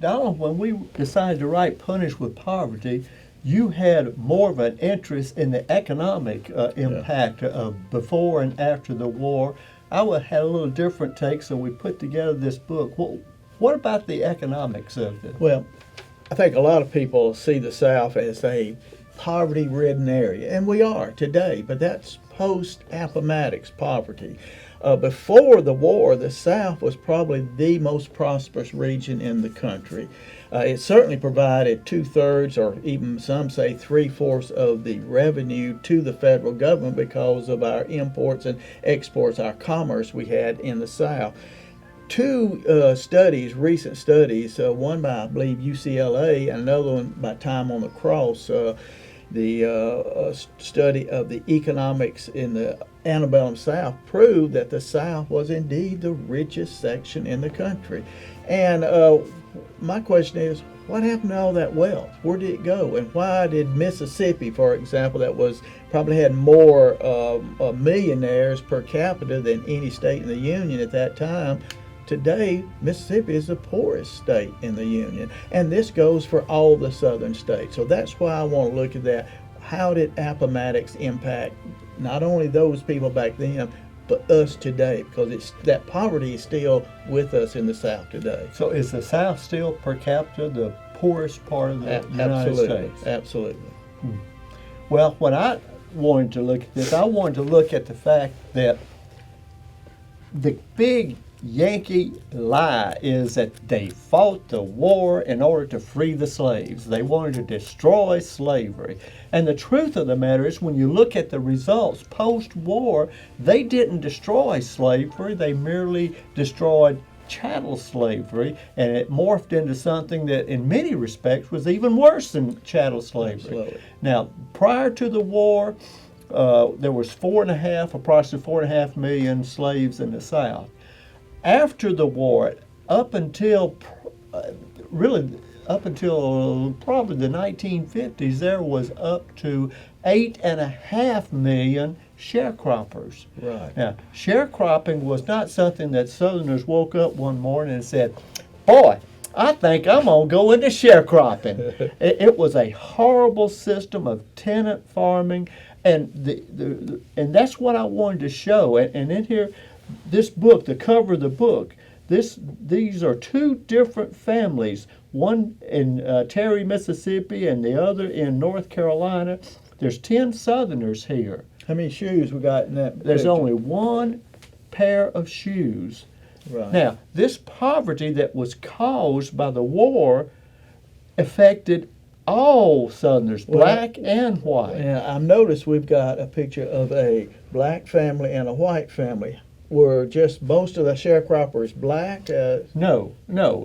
Donald, when we decided to write Punish with Poverty, you had more of an interest in the economic impact of before and after the war. Had a little different take, so we put together this book. What about the economics of it? Well, I think a lot of people see the South as a poverty-ridden area, and we are today, but that's post-Appomattox poverty. Before the war, the South was probably the most prosperous region in the country. It certainly provided 2/3, or even some say 3/4 of the revenue to the federal government because of our imports and exports, our commerce we had in the South. Two recent studies, one by, I believe, UCLA, and another one by Time on the Cross, the study of the economics in the antebellum South, proved that the South was indeed the richest section in the country. And my question is, what happened to all that wealth? Where did it go? And why did Mississippi, for example, that probably had more millionaires per capita than any state in the Union at that time, today, Mississippi is the poorest state in the Union, and this goes for all the southern states. So that's why I want to look at that. How did Appomattox impact not only those people back then, but us today? Because that poverty is still with us in the South today. So is the South still per capita the poorest part of the United States? Absolutely. Well, when I wanted to look at this, I wanted to look at the fact that the big Yankee lie is that they fought the war in order to free the slaves. They wanted to destroy slavery. And the truth of the matter is, when you look at the results post-war, they didn't destroy slavery. They merely destroyed chattel slavery, and it morphed into something that in many respects was even worse than chattel slavery. Absolutely. Now, prior to the war, there was approximately 4.5 million slaves in the South. After the war, up until probably the 1950s, there was up to 8.5 million sharecroppers. Right. Now, sharecropping was not something that Southerners woke up one morning and said, "Boy, I think I'm going to go into sharecropping." It was a horrible system of tenant farming, and and that's what I wanted to show. And in here, this book, the cover of the book, these are two different families, one in Terry, Mississippi, and the other in North Carolina. There's 10 Southerners here. How many shoes we got in that There's picture? only one pair of shoes. Right. Now, this poverty that was caused by the war affected all Southerners, black and white. And I've noticed we've got a picture of a black family and a white family. Were just most of the sharecroppers black? No,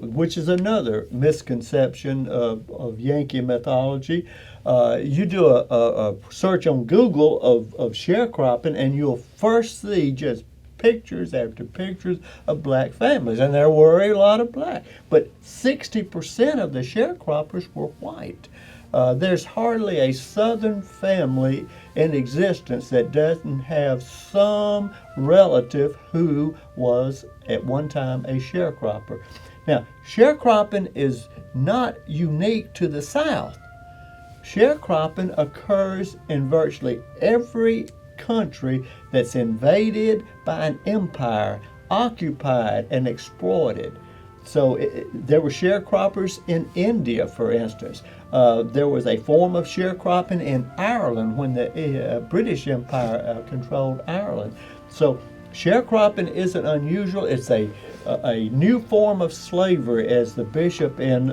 which is another misconception of Yankee mythology. You do a search on Google of sharecropping, and you'll first see just pictures after pictures of black families, and there were a lot of black, but 60% of the sharecroppers were white. There's hardly a Southern family in existence that doesn't have some relative who was at one time a sharecropper. Now, sharecropping is not unique to the South. Sharecropping occurs in virtually every country that's invaded by an empire, occupied and exploited. So there were sharecroppers in India, for instance. There was a form of sharecropping in Ireland when the British Empire controlled Ireland. So sharecropping isn't unusual. It's a new form of slavery, as the bishop in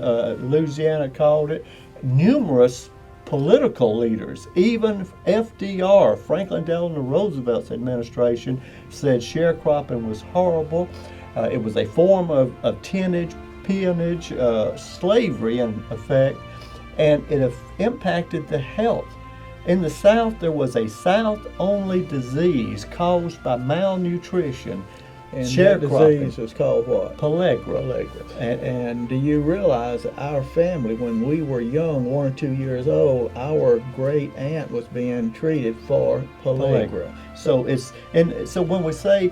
Louisiana called it. Numerous political leaders, even FDR, Franklin Delano Roosevelt's administration, said sharecropping was horrible. It was a form of peonage, slavery in effect, and it impacted the health. In the South, there was a South-only disease caused by malnutrition. And that disease was called what? Pellagra. And do you realize that our family, when we were young, 1 or 2 years old, our great aunt was being treated for pellagra. So when we say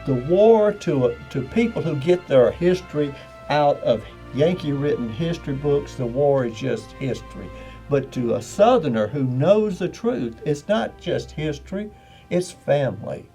the war to people who get their history out of Yankee written history books, the war is just history. But to a Southerner who knows the truth, it's not just history, it's family.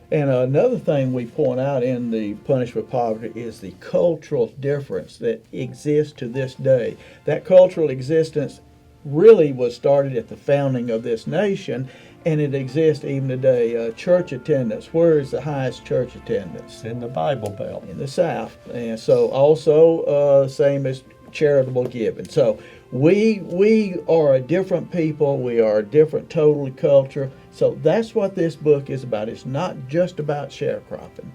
And another thing we point out in the Punished for Poverty is the cultural difference that exists to this day. That cultural existence really was started at the founding of this nation, and it exists even today. Church attendance, where is the highest church attendance? It's in the Bible Belt. In the South. And so also same as charitable giving. So we are a different people. We are a different total culture. So that's what this book is about. It's not just about sharecropping.